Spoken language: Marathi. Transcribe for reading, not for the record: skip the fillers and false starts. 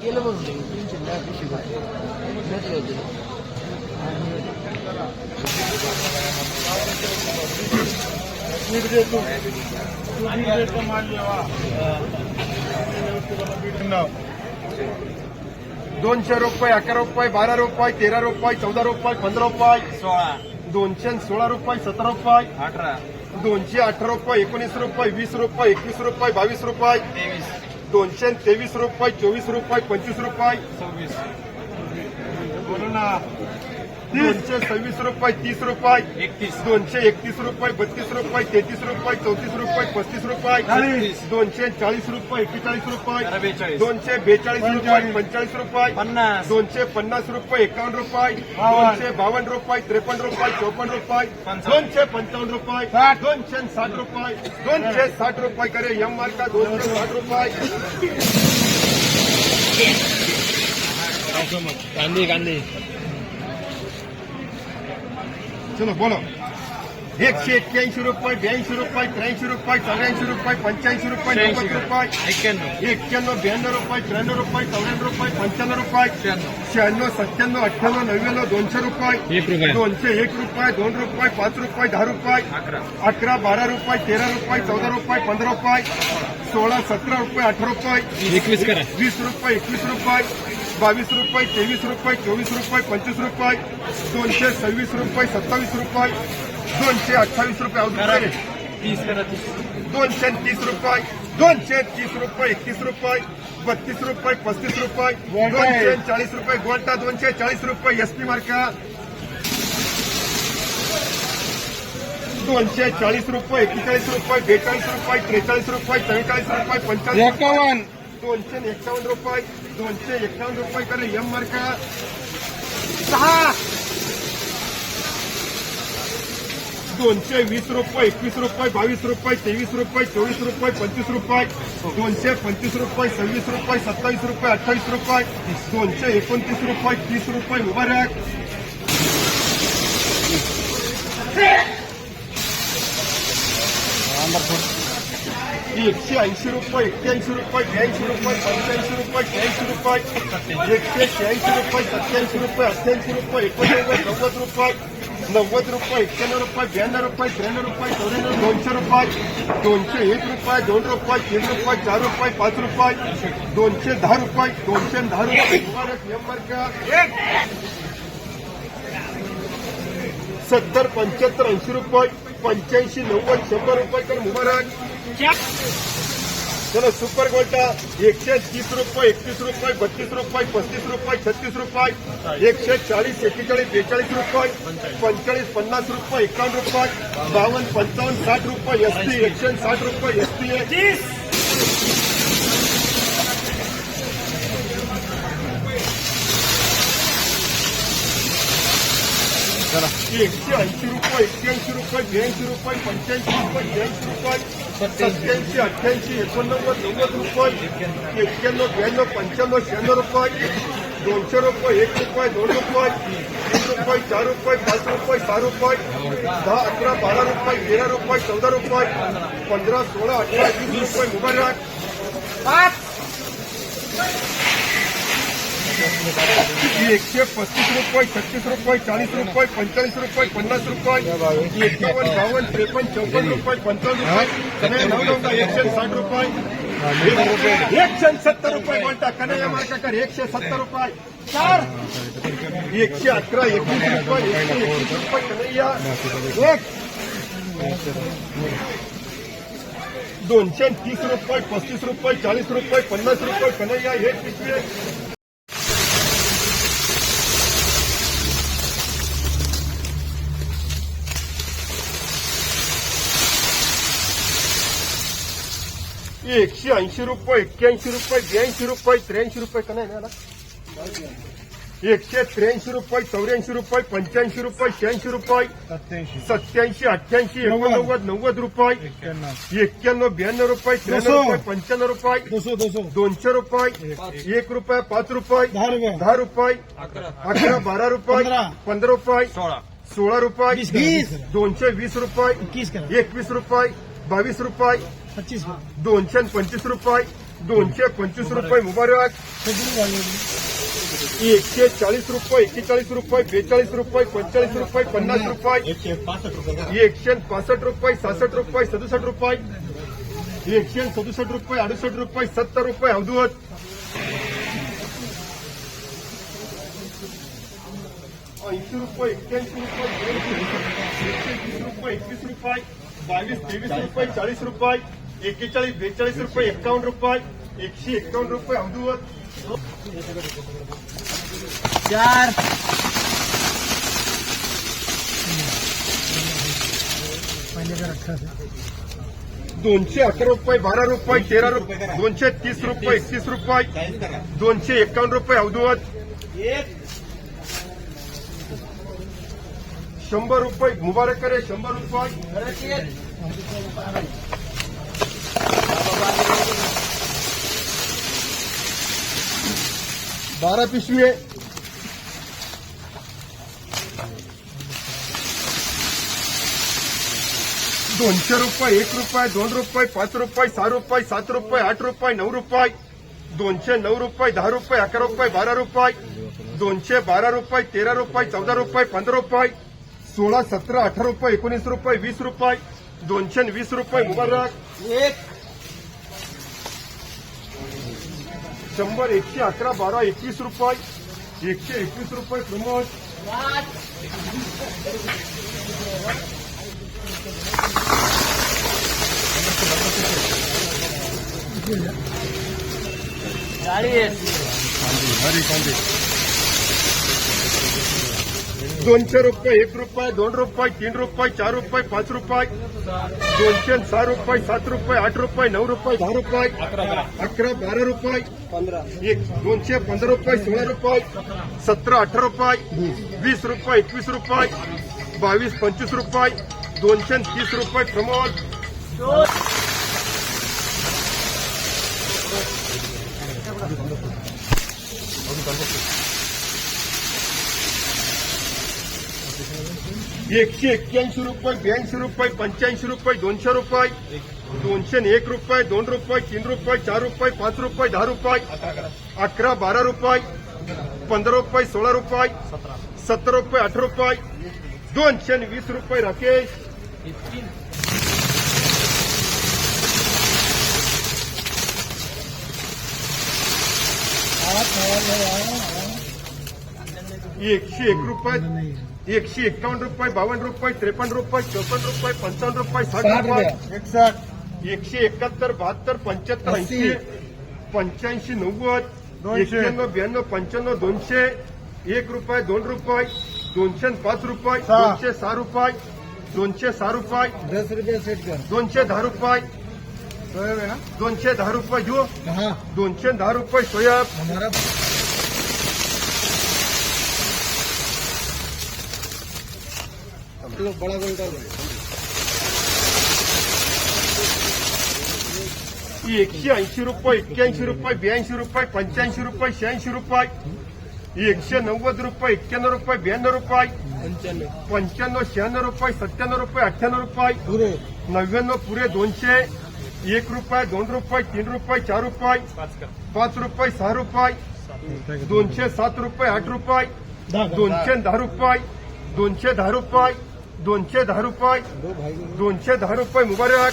केलं म्हणून 300 घेतले होते. ₹200, ₹11, ₹12, ₹13, ₹14, ₹15, ₹216, ₹17, ₹18, ₹218, ₹19, ₹20, ₹21, ₹22, ₹223, ₹24, ₹25, बोलो ना, ₹226, ₹30, ₹30, ₹231, ₹32, ₹33, ₹34, ₹35, ₹240, ₹41, ₹42, ₹242, ₹45, ₹250, ₹51, ₹252, ₹53, ₹54, ₹260, करे यम मार्का ₹260. गांधी चलो बोलो. ₹181, ₹82, ₹83, ₹83, ₹84, ₹85, ₹90, ₹91, ₹92, ₹93, ₹94, ₹95, ₹96, ₹97, ₹98, ₹99, ₹200, ₹201, ₹2 ₹5, ₹5, ₹10, ₹11, ₹12, ₹13, ₹14, ₹15, ₹16, ₹17, ₹18, ₹21 करा. ₹20, ₹21, ₹22, ₹23, ₹24, ₹25, ₹226, ₹27, ₹228, ₹230, ₹230, ₹230, ₹31, ₹32, ₹35, ₹240, गोल्टा ₹240, एसपी मार्का ₹240, ₹41, ₹42, ₹43, ₹44, ₹45, ₹251, करे एम मार्का 6 ₹220, ₹21, ₹22, ₹23, ₹24, ₹25, ₹225, ₹26, ₹27, ₹28, ₹229, ₹30, मुबारक. ₹180, ₹81, ₹82, ₹85, ₹85, ₹86, ₹87, ₹88, ₹90, ₹91, ₹92, ₹93, ₹201, ₹203, ₹4 ₹210, ₹70, ₹75, ₹80, ₹85, ₹90, ₹100 कर मुबारक. चलो सुपर गोल्टा ₹130, ₹31, ₹32, ₹35, ₹36, ₹140, ₹41, ₹42, ₹45, ₹50, ₹51, ₹52, ₹55, ₹60, एसटी ₹160, एसटी ₹180, ₹81, ₹82, ₹85, ₹87, ₹88, ₹89, ₹90, ₹91, ₹92, ₹95, ₹96, ₹200, ₹1, ₹2, ₹3, ₹4, ₹5, ₹6, ₹10, ₹11, ₹12, ₹13, ₹14, ₹15, ₹16, ₹18, ₹20 मुबारक. ₹135, ₹36, ₹40, ₹45, ₹50, ₹51, ₹52, ₹53, ₹54, ₹55, ₹160, बोलता कन्हैया मार्का कर ₹170, 4 ₹111, ₹121, कन्हैया 230, ₹35, ₹40, ₹50, कन्हैया 1 पिशवी. ₹180, ₹81, ₹82, ₹83, का नाही ना ₹183, ₹84, ₹85, ₹86, ₹87, ₹88, ₹89, ₹90, ₹91, ₹92, ₹93, ₹95, ₹200, ₹1, ₹5, ₹10, ₹11, ₹12, ₹15, ₹16, ₹220, ₹21, ₹22, ₹25, ₹225, 225 रुपये मुबारक, 140 रुपये, 41 रुपये, 42 रुपये, 45 रुपये, 50 रुपये, 165 रुपये, 66 रुपये, 67 रुपये, 167 रुपये, 68 रुपये, 70 रुपये अवधूत, 80 रुपये, 81 रुपये, 120 रुपये, 21 रुपये, 22, 23 रुपये, 40 रुपये, 41, 42 रुपये, 51 रुपये, 151 रुपये अवधूत, 4 211 रुपये, 12 रुपये, 13 रुपये, 230 रुपये, 31 रुपये, 251 रुपये अवधूत, 100 रुपये मुबारक करे, 100 रुपये, 12 पिशवी, 200 रुपये, 1 रुपये, 2 रुपये, 5 रुपये, 6 रुपये, 7 रुपये, 8 रुपये, 9 रुपये, 209 रुपये, 10 रुपये, 11 रुपये, 12 रुपये, 212 रुपये, 13 रुपये, 14 रुपये, 15 रुपये, 16, 17, 18 रुपये, 19 रुपये, 20 रुपये, 220 रुपये मुबारक, 100, 111, 12, 21 रुपये, 121 रुपये प्रमोद, 200 रुपये, 1 रुपये, 2 रुपये, 3 रुपये, 4 रुपये, 5 रुपये, 206 रुपये, 7 रुपये, 8 रुपये, 9 रुपये, 10 रुपये, 11, 12 रुपये, 215 रुपये, 16 रुपये, 17, 18 रुपये, 20 रुपये, 21 रुपये, 22, 25 रुपये, 230 रुपये प्रमोद, 181 रुपये, 82 रुपये, 85 रुपये, 200 रुपये, 201 रुपये, 2 रुपये, 3 रुपये, 4 रुपये, 5 रुपये, 10 रुपये, 11, 12 रुपये, 15 रुपये, 16 रुपये, 17 रुपये, 18 रुपये, 220 रुपये राकेश, 101 रुपये, 151 रुपये, 52 रुपये, 53 रुपये, 54 रुपये, 55 रुपये, 60 रुपये, 171, 72, 75, 80, 85, 90, 91, 92, 95, 200, 1 रुपये, 2 रुपये, 205 रुपये, 206 रुपये, 206 रुपये, 10 रुपये सेट कर 210 रुपये, 210 रुपये जो, 210 रुपये सोयाब, हमारा बड़ा गोल डालो 180 रुपये, 81 रुपये, 82 रुपये, 85 रुपये, 86 रुपये, 190 रुपये, 91 रुपये, 92 रुपये, 95, 96 रुपये, 97 रुपये, 98 रुपये, 99 पुरे 200, 1 रुपये, 2 रुपये, 3 रुपये, 4 रुपये, 5 रुपये, 6 रुपये, 207 रुपये, 8 रुपये, 210 रुपये, 210 रुपये, 210 रुपये, 210 रुपये मुबारक,